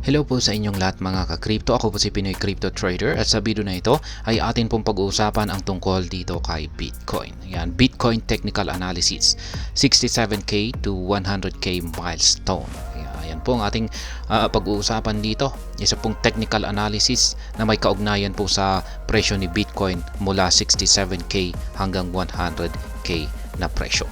Hello po sa inyong lahat mga ka-crypto. Ako po si Pinoy Crypto Trader at sa video na ito ay atin pong pag-uusapan ang tungkol dito kay Bitcoin. Yan, Bitcoin Technical Analysis, 67K to 100K milestone. Ayan po ang ating pag-uusapan dito. Isa pong technical analysis na may kaugnayan po sa presyo ni Bitcoin mula 67K hanggang 100K na presyo.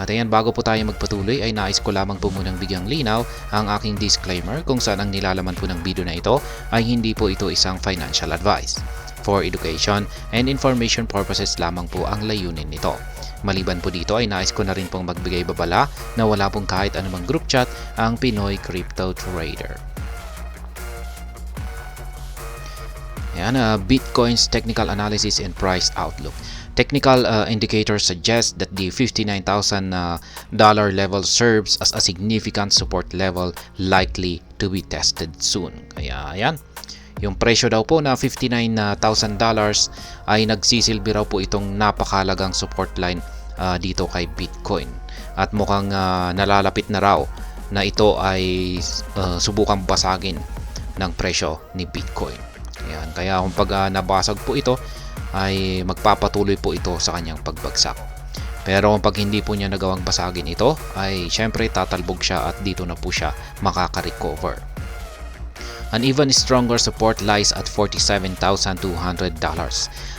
At ayan, bago po tayo magpatuloy ay nais ko lamang po munang bigyang linaw ang aking disclaimer kung saan ang nilalaman po ng video na ito ay hindi po ito isang financial advice. For education and information purposes lamang po ang layunin nito. Maliban po dito ay nais ko na rin pong magbigay babala na wala pong kahit anumang group chat ang Pinoy Crypto Trader. Ayan, Bitcoin's technical analysis and price outlook. Technical indicators suggest that the $59,000 level serves as a significant support level likely to be tested soon. Kaya ayan, yung presyo daw po na $59,000 ay nagsisilbi raw po itong napakalagang support line dito kay Bitcoin. At mukhang nalalapit na raw na ito ay subukang basagin ng presyo ni Bitcoin. Ayan, kaya kung pag nabasag po ito, ay magpapatuloy po ito sa kanyang pagbagsak. Pero kung pag hindi po niya nagawang basagin ito, ay syempre tatalbog siya at dito na po siya makaka-recover. An even stronger support lies at $47,200,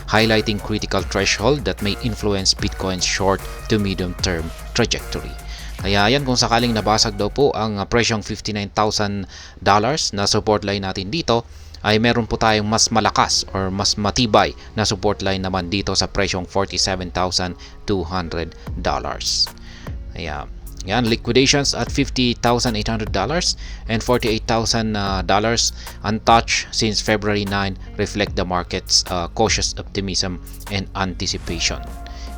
highlighting critical threshold that may influence Bitcoin's short to medium term trajectory. Kaya yan, kung sakaling nabasag daw po ang presyong $59,000 na support line natin dito, ay meron po tayong mas malakas or mas matibay na support line naman dito sa presyong $47,200. Ayan. Yan, liquidations at $50,800 and $48,000 untouched since February 9 reflect the market's cautious optimism and anticipation.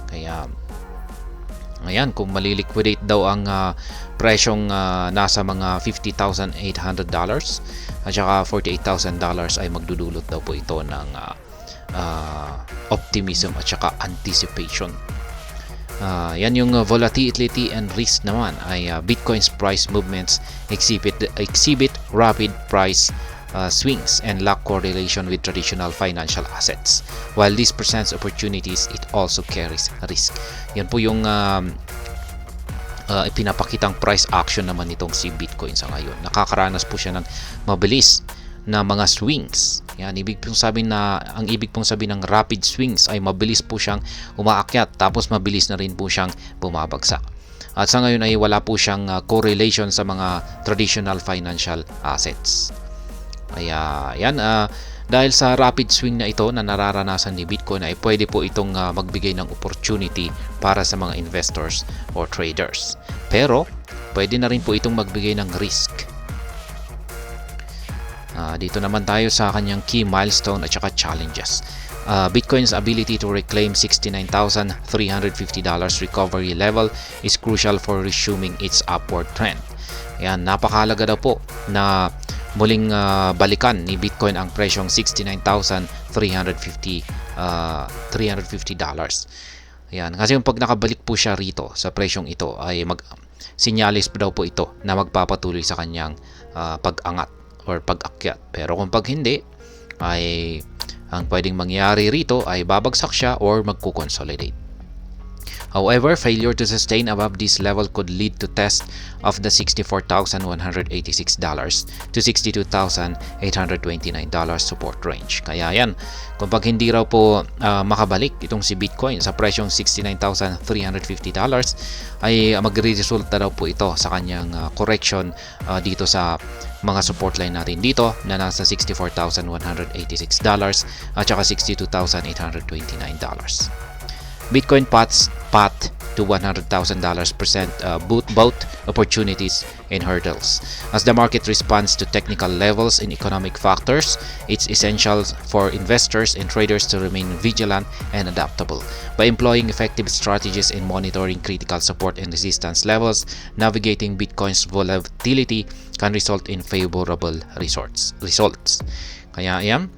Kaya ayan, kung maliliquidate daw ang presyong nasa mga $50,800 at saka $48,000 ay magdudulot daw po ito ng optimism at saka anticipation. Yan yung volatility and risk naman ay Bitcoin's price movements exhibit rapid price swings and lack correlation with traditional financial assets. While this presents opportunities, it also carries risk. Yan po yung ipinapakitang price action naman nitong si Bitcoin sa ngayon. Nakakaranas po siya ng mabilis na mga swings. Yan, ang ibig pong sabihin ng rapid swings ay mabilis po siyang umaakyat tapos mabilis na rin po siyang bumabagsak. At sa ngayon ay wala po siyang correlation sa mga traditional financial assets. Kaya yan, dahil sa rapid swing na ito na nararanasan ni Bitcoin ay pwede po itong magbigay ng opportunity para sa mga investors or traders. Pero pwede na rin po itong magbigay ng risk. Dito naman tayo sa kanyang key milestone at saka challenges. Bitcoin's ability to reclaim $69,350 recovery level is crucial for resuming its upward trend. Ayan, napakahalaga daw po na muling balikan ni Bitcoin ang presyong $69,350. Ayan, kasi yung pag nakabalik po siya rito sa presyong ito ay sinyalis daw po ito na magpapatuloy sa kanyang pag-angat or pag-akyat. Pero kung pag hindi, ay ang pwedeng mangyari rito ay babagsak siya or magko-consolidate. However, failure to sustain above this level could lead to test of the $64,186 to $62,829 support range. Kaya yan, kung pag hindi raw po makabalik itong si Bitcoin sa presyong $69,350 ay magre-resulta daw po ito sa kanyang correction dito sa mga support line natin dito na nasa $64,186 at saka $62,829. Bitcoin path to $100,000 present both opportunities and hurdles. As the market responds to technical levels and economic factors, it's essential for investors and traders to remain vigilant and adaptable. By employing effective strategies in monitoring critical support and resistance levels, navigating Bitcoin's volatility can result in favorable results. Kaya ayan,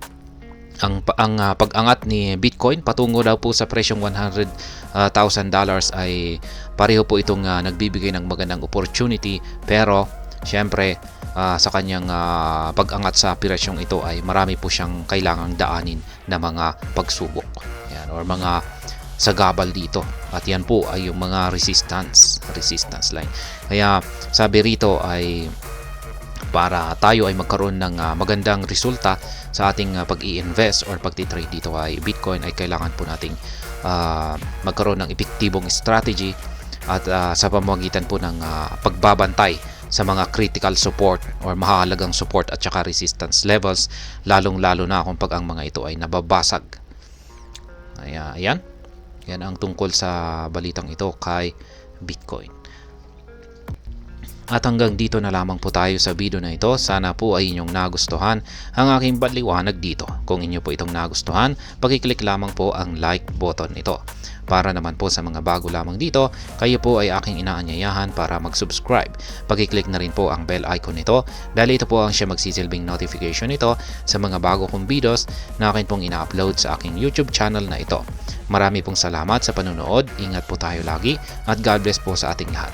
ang pag-angat ni Bitcoin patungo daw po sa presyong $100,000 ay pareho po itong nagbibigay ng magandang opportunity, pero syempre sa kanyang pag-angat sa pirasyong ito ay marami po siyang kailangang daanin na mga pagsubok. Yan, or mga sagabal dito. At yan po ay yung mga resistance line. Kaya sabi rito ay para tayo ay magkaroon ng magandang resulta sa ating pag-i-invest or pagtitrade dito ay Bitcoin, ay kailangan po nating magkaroon ng epektibong strategy at sa pamamagitan po ng pagbabantay sa mga critical support or mahalagang support at saka resistance levels, lalong-lalo na kung pag ang mga ito ay nababasag. Ayan. Yan ang tungkol sa balitang ito kay Bitcoin. At hanggang dito na lamang po tayo sa video na ito. Sana po ay inyong nagustuhan ang aking paliwanag dito. Kung inyo po itong nagustuhan, pakiclick lamang po ang like button nito. Para naman po sa mga bago lamang dito, kayo po ay aking inaanyayahan para mag-subscribe. Pakiclick na rin po ang bell icon nito dahil ito po ang siya magsisilbing notification nito sa mga bago kong videos na akin pong ina-upload sa aking YouTube channel na ito. Marami pong salamat sa panunood, ingat po tayo lagi at God bless po sa ating lahat.